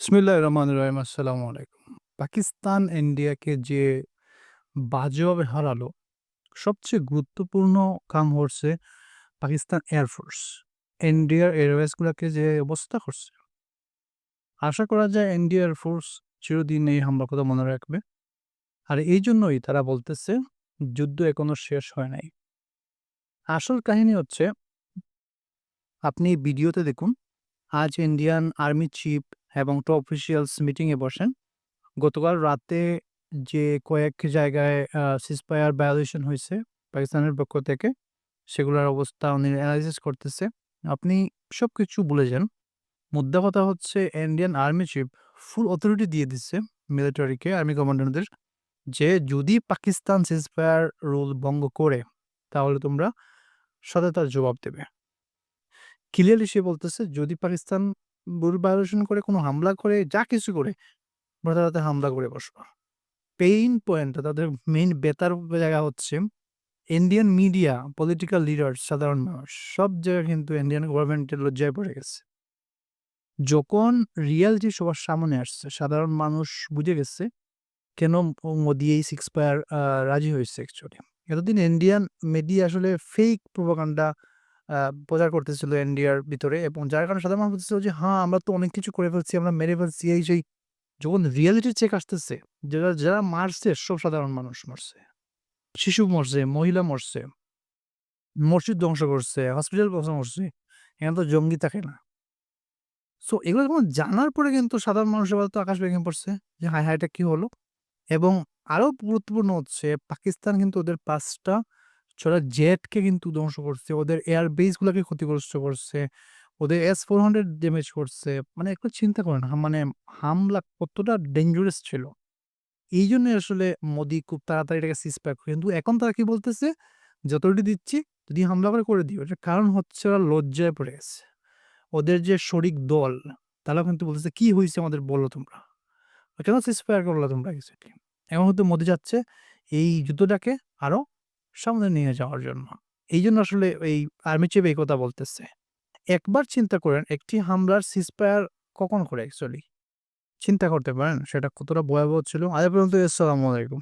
বিসমিল্লাহির রহমানির রহিম। আসসালামু আলাইকুম। পাকিস্তান ইন্ডিয়াকে যে বাজেভাবে হারালো, সবচেয়ে গুরুত্বপূর্ণ কাম হচ্ছে পাকিস্তান এয়ারফোর্স। ইন্ডিয়ার এয়ারবেস গুলাকে যে অবস্থা করছে। আশা করা যায় ইন্ডিয়া এয়ারফোর্স চিরদিন এই হামলার কথা মনে রাখবে। আর এইজন্যই তারা বলতেছে যুদ্ধ এখনো শেষ হয় নাই। আসল কাহিনী হচ্ছে আপনি ভিডিওতে দেখুন, আজ ইন্ডিয়ান আর্মি চিফ এবং টপ অফিসিয়ালস মিটিং এ বসেন। গতকাল রাতে যে কয়েক জায়গায় সিজফায়ার ভায়োলেশন হইছে পাকিস্তানের পক্ষ থেকে, সেগুলোর অবস্থা উনি এনালাইসিস করতেছে। আপনি সবকিছু ভুলে যান। মুদ্রা কথা হচ্ছে ইন্ডিয়ান আর্মি চিফ ফুল অথরিটি দিয়ে দিচ্ছে মিলিটারিকে, আর্মি কমান্ডারদের যে যদি পাকিস্তান সিজফায়ার রুল ভঙ্গ করে, তাহলে তোমরা সাথে তার জবাব দেবে। ক্লিয়ারলি সে বলতেছে যদি পাকিস্তান রুল ভায়োলেশন করে, কোনো হামলা করে, যা কিছু করে, আমরা তাতে হামলা করে বসবো। পেইন পয়েন্ট তাদের মেইন বেতার জায়গা হচ্ছে ইন্ডিয়ান মিডিয়া, পলিটিক্যাল লিডার, সাধারণ মানুষ সব জায়গায় কিন্তু ইন্ডিয়ান গভর্নমেন্টের লজ্জায় পড়ে গেছে। যখন রিয়ালিটি সবার সামনে আসছে, সাধারণ মানুষ বুঝে গেছে কেন মোদি এই সিক্স ফায়ার রাজি হয়েছে অ্যাকচুয়ালি। এতদিন ইন্ডিয়ান মিডিয়া আসলে ফেক প্রোপাগান্ডা প্রচার করতেছিল ইন্ডিয়ার ভিতরে, এবং যার কারণে সাধারণ মানুষ বলতেছিল যে হ্যাঁ, আমরা তো অনেক কিছু করে ফেলছি, আমরা মেরে ফেলছি, এই সেই। যখন রিয়ালিটির চেক আসতেছে, যারা যারা মারছে সব সাধারণ মানুষ মরছে। শিশু মরছে, মহিলা মরছে, মসজিদ ধ্বংস করছে, হসপিটাল মরছে। এখানে তো জঙ্গি থাকে না। সো এগুলো যখন জানার পরে কিন্তু সাধারণ মানুষের তো আকাশ ভেঙে পড়ছে যে হায়, হায়, এটা কি হলো? এবং আরো গুরুত্বপূর্ণ হচ্ছে পাকিস্তান কিন্তু ওদের ৫ টা ছড়া জেটকে কিন্তু ধ্বংস করছে। ওদের এয়ার বেস গুলাকে ক্ষতিগ্রস্ত করছে। ওদের S-400 ড্যামেজ করছে। মানে একটু চিন্তা করেন মানে হামলা কতটা ডেঞ্জারাস ছিল। এইজন্যই আসলে মোদি খুব তাড়াতাড়ি এটাকে সিজফায়ার করে। কিন্তু এখন তারা কি বলতেছে? যতটি দিচ্ছি, যদি হামলা করে দিও। এটার কারণ হচ্ছে ওরা লজ্জায় পড়ে গেছে। ওদের যে শরিক দল, তারাও কিন্তু বলতেছে, "কি হইছে আমাদের বলো তোমরা? কেন সিজফায়ার করলা তোমরা এক্সাক্টলি?" এখন কিন্তু মোদি চাচ্ছে এই যুদ্ধটাকে আরো সামনে নিয়ে যাওয়ার জন্য। এইজন্য আসলে এই আর্মি চিফ এই কথা বলতেছে। একবার চিন্তা করেন একটি হামলার সিজফায়ার কখন করে অ্যাকচুয়ালি? চিন্তা করতে পারেন সেটা কতটা ভয়াবহ ছিল? আজ এ পর্যন্ত আসসালামু আলাইকুম।